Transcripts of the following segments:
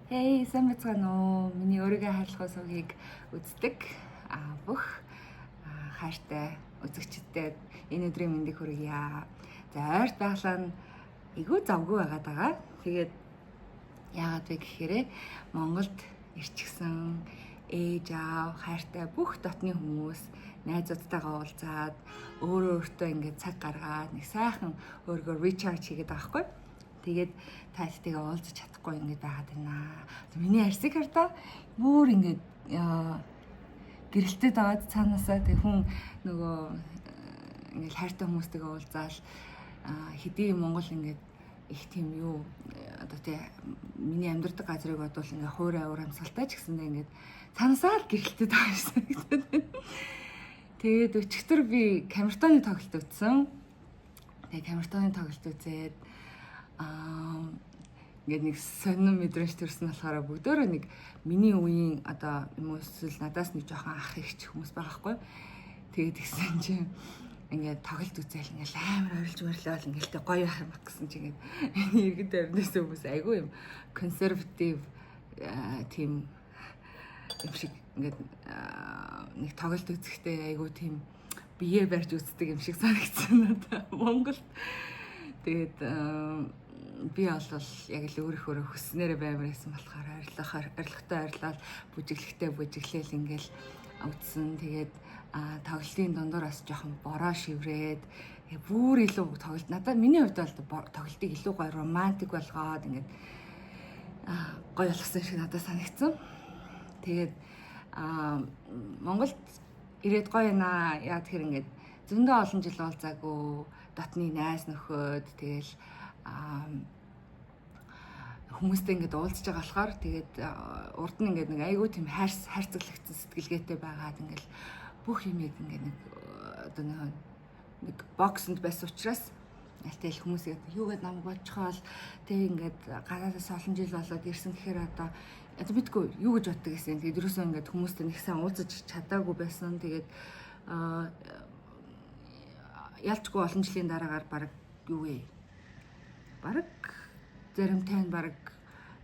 Hey, сайн байцгаана уу? Миний өөрийгөө хайрлах сувгийг үздэг бүх хайртай үзэгчдэд энэ өдрийн мэндийг хүргье. За ойрт байглаа нь айгүй завгүй байгаад байгаа. Тэгээд яагаад вэ гэхээр Монголд ирчихсэн ээж аав хайртай бүх дотны хүмүүс найзуудтайгаа уулзаад өөртөө ингээд цаг гаргаад нэг сайхан өөрийгөө recharge хийгээд байгаа хгүй. Тэгээд тайлтайгаа уулзах чадахгүй ингэж байгаад байна. Миний арсыг хардаа бүр ингэж гэрэлтэд аваад цаанаасаа тэг хүн нөгөө ингэж хайртай хүмүүстэйгээ уулзаал хэдий Монгол ингэж их тийм юу одоо тий миний амьдардаг газрыг бодвол ингээ хуурай уур амьсгалтай ч гэсэндээ ингээ цаанасаа л гэрэлтэд байгаа юм санагдаад байна. Тэгээд өчигдөр би камертоны тоглолт үзсэн. Тэгээд камертоны тоглолт үзээд ингээд нэг сонин мэдрэмж төрсөн болохоор бүгдөө нэг миний үеийн одоо юм уу эсвэл надаас нэг жоохон ах ихч хүмүүс байгаа хгүй. Тэгээд тэгсэн чинь ингээд тоглолт үзээл ингээд амар орилж мөрлөөл ингээд тэ гоё байх юм гэсэн чинь ингээд иргэд өрнөөс хүмүүс айгүй юм консерватив тийм юм шиг ингээд нэг тоглолт үзэхдээ айгүй тийм бие барьж үздэг юм шиг санагдсан надад Монголд. Тэгээд би бол яг л өөрийнхөө хүснээрээ баймар байсан болохоор арилгатай арилаад бүжиглэхтэй ингээл үзсэн. Тэгээд тоглолтын дундуур бас жоохон бороо шиврээд бүр илүү тоглолт надад миний хувьд бол тоглолтыг илүү гоё романтик болгоод ингээд гоё болгосон шиг надад санагдсан. Тэгээд Монголд ирээд гоё наа яа тэгэхээр ингээд зөндөө олон жил уулзаагүй дотны найз нөхөд тэгэл хүмүүстэй ингээд уулзж байгаа болохоор тэгээд урд нь ингээд нэг айгүй тийм хайрцаглагцсан сэтгэлгээтэй байгаад ингээд бүх юмыг ингээд нэг одоо нэг боксонд байсан учраас алтай л хүмүүс юугээд намайг бодчихоол тэг ингээд гадаадаас олон жил болоод ирсэн гэхээр одоо мэдгүй юу гэж боддог гэсэн. Тэгээд ерөөсөө ингээд хүмүүстэй нэг сайн уулзаж чадаагүй байсан. Тэгээд ялчгүй олон жилийн дараагаар баг юу вэ? Баг заримтай нь баг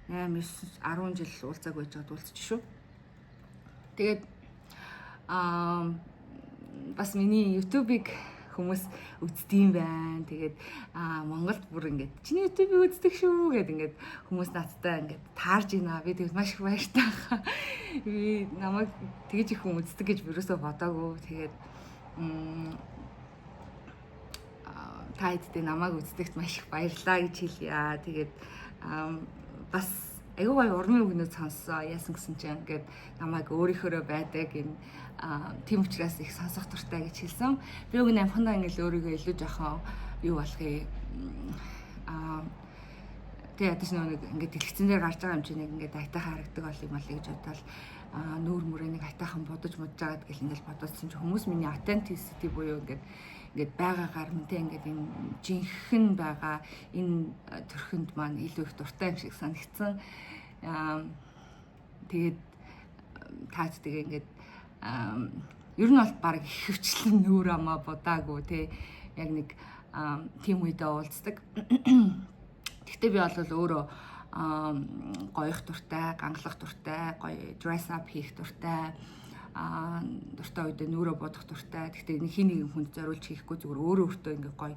8 9 10 жил уулзааг байж байгаад уулзчих шүү. Тэгээд бас миний YouTube-ыг хүмүүс үздэм байна. Тэгээд Монголд бүр ингээд чиний YouTube-ыг үздэг шүү гэд ингээд хүмүүс надтай ингээд таарж ийна. Би тэгээд маш их баяртай хаа. Би намайг тэгж их хүн үздэг гэж юусоо бодоагүй. Тэгээд тайдтэй намайг үздэгт маш их баярлаа гэж хэлье. Тэгээд бас айгүй гоё урмын үгнүүд сонсоо. Яасан гэсэн чинь ингээд намайг өөрийнхөө байдаг энэ тийм учраас их сонсох дуртай гэж хэлсэн. Би үг амхандаа ингээд өөрийгөө илүү жоохон юу болохыг тэгээ ядаж нэг ингээд дэлгэцэн дээр гарч байгаа юм чинь нэг ингээд айтайхан харагдаг бол юм аа гэж бодоод нүүр мөрөө нэг айтайхан бодож моджгаад гэл ингээд бодсон чинь хүмүүс миний authenticity буюу ингээд байгаагаар мэнтэй ингээд энэ жинхэнэ байгаа энэ төрхөнд маань илүү их дуртай юм шиг санагдсан. Тэгээд таач тэгээ ингээд ер нь бол баг их хөвчлэн нүүр амаа будаагүй те яг нэг тийм үедээ уулздаг. Гэхдээ би бол өөрөө гоёх дуртай, гангалах дуртай, гоё dress up хийх дуртай, дуртай үедээ нүүрөө бодох дуртай. Гэхдээ хин нэгэн хүнд зориулж хийхгүй зүгээр өөрөө өөртөө ингээ гоё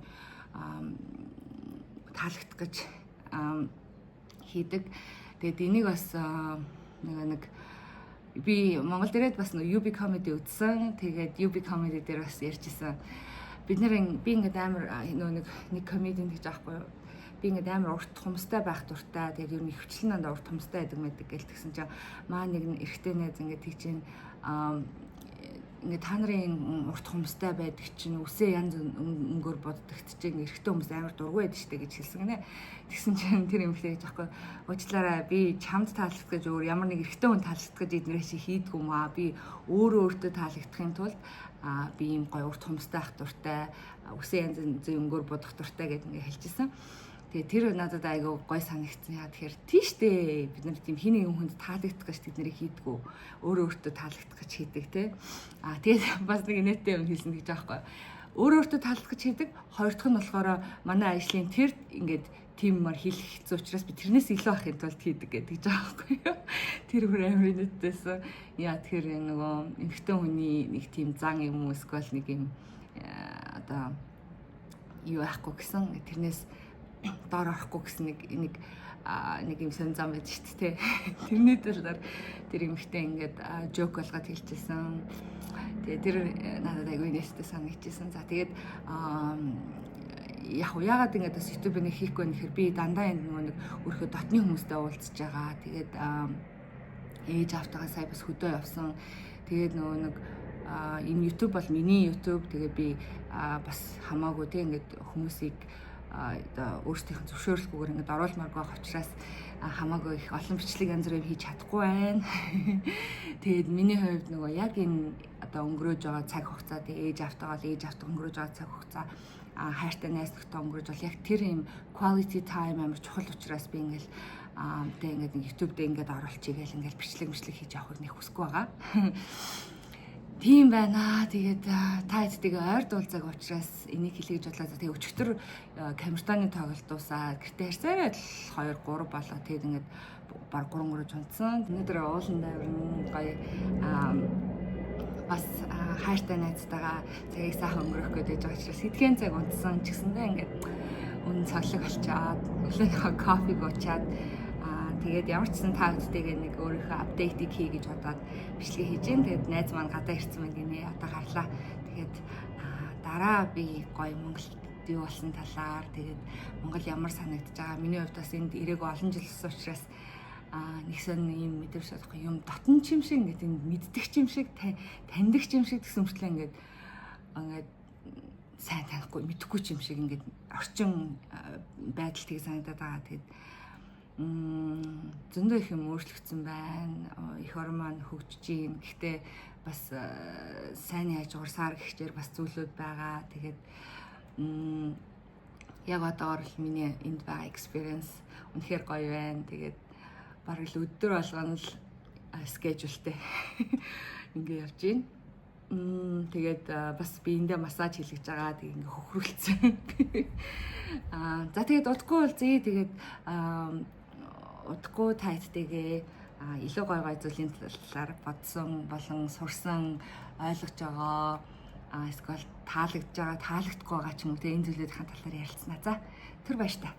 таалагдах гэж хийдэг. Тэгээд энийг бас нэг би Монгол дээрээ бас UB comedy үзсэн. Тэгээд UB comedy дээр бас ярьжсэн. Би ингээд амар нэг комедиан гэж аахгүй юу? Би ингээд амар урт хумстай байх дуртай. Тэгээд ер нь хвчлэн дандаа урт хумстай байдаг мэддэг гэл тэгсэн чинь маа нэг эрэгтэй найз ингээд тийч ингээд та нарын урт хумстай байдаг чинь үсээ янз өнгөөр боддогт чинь эрэгтэй хүмүүс амар дургүй байдаг штэ гэж хэлсэн гинэ. Тэгсэн чинь тэр эмэгтэй гэж аахгүй уучлаарай би чамд таалагдах гэж өөр ямар нэг эрэгтэй хүн таалагдах гэж эднэрээ чи хийдгүү маа. Би өөртөө таалагдахын тулд би ийм гоё урт хумстай ах дуртай үсээ янз өнгөөр бодох дуртай гэд ингээд хэлчихсэн. Тэгээ тэр надад айгүй гой санагдсан. Яа тэгэхээр тийштэй бид нар тийм хин нэгэн хүнд таалагдах гэж тэднийг хийдгүү. Өөртөө таалагдах гэж хийдэг те. Тэгээд бас нэг нэттэй юм хэлсэн гэж аахгүй. Өөртөө таалагдах гэж хийдэг. Хоёр дахь нь болохоор манай ажлын тэр ингээд тиймээр хийх хэцүү учраас би тэрнээс илүү ахын тулд хийдэг гэдэг жаа байхгүй юу. Тэр бүр амар нэгтэйсэн. Яа тэгэхээр нөгөө эмэгтэй хүний нэг тийм зан юм уу эсвэл нэг юм одоо юу яахгүй гэсэн тэрнээс доор орохгүй гэсэн нэг юм сон зам байж шүү дээ. Тэрний талаар тэр эмэгтэй ингээд жок болгоод хэлчихсэн. Тэгээ тэр надад аягүй нээстэй санагдчихсан. За тэгээд яагаад ингэж бас YouTube нэг хийхгүй нэхэр би дандаа энэ нэг өөрхөө дотны хүмүүстэй уулзж байгаа. Тэгээд ээж автагаа сая бас хөдөө явсан. Тэгээд нэг энэ YouTube бол миний YouTube. Тэгээд би бас хамаагүй тийм ингэж хүмүүсийг одоо өөрсдийнх нь зөвшөөрлгүйгээр ингэж оруулмаар байх учраас хамаагүй их олон бичлэг янз бүрээр хийж чадахгүй байна. Тэгээд миний хувьд нөгөө яг энэ одоо өнгөрөөж байгаа цаг хугацаа ээж автагаа өнгөрөөж байгаа цаг хугацаа хайртай найз нөхдөд өнгөрөөж бол яг тэр юм quality time амар чухал учраас би ингээл тэг ингээд YouTube дээр ингээд оруулчихъя гэл ингээд бичлэг хийж явахыг нэг хүсэхгүй байгаа. Тийм байна. Тэгээд та хэдийгээр ойр дуулцаг учраас энийг хэлгэж бодлоо. Тэгээд өчигдөр камертаны тоглолт дуусаад гэртээ харьцаарай 2 3 болоо. Тэгээд ингээд баг 3 3 унтсан. Өнөөдөр уулан дайвар гоё бас хайртай найзтайгаа цагийг сайхан өнгөрөх гэдэг байгаа учраас хэдхэн цаг унтсан ч гэсэндээ ингээд үнэн цоглог болчаад өглөөнийхөө кофег уучаад тэгээд ямар ч сан та бүдтэйгээ нэг өөрийнхөө апдейтыг хий гэж бодоод бичлэг хийж гин. Тэгээд найз маань гадаа ирсэн байна гинэ. Одоо гарлаа. Тэгээд дараа би гоё Монголд юу болсон талаар тэгээд Монгол ямар санагдаж байгаа. Миний хувьд бас энд ирээгүй олон жил болсон учраас нэг сон юм мэдэрч чадахгүй юм дотн чим шиг ингээд энэ мэддэг чим шиг таньдаг чим шиг гэсэн мөртлөө ингээд сайн танихгүй мэдэхгүй чим шиг ингээд орчин байдал тийг санагдаад байгаа. Тэгээд зөндөө их юм өөрчлөгдсөн байна. Эх орн маань хөгжиж гин. Гэхдээ бас сайн хажуурсаар гихчээр бас зүйлүүд байгаа. Тэгээд яг одоор л миний энд байгаа experience үнэхээр гоё байна. Тэгээд бараг л өдөр болгоно л schedule-тэй ингээ явж гин. Тэгээд бас би эндээ массаж хийлгэж байгаа. Тэгээд ингээ хөхрүүлсэн. За тэгээд удахгүй болзъя. Тэгээд удахгүй тайттэйгээ илүү гой зүйлийн талаар бодсон болон сурсан ойлгож байгаа эсвэл таалагдж байгаа таалагдахгүй байгаа ч юм уу те энэ зүйлүүдийн талаар ярилцсанаа. За тэр баяр та.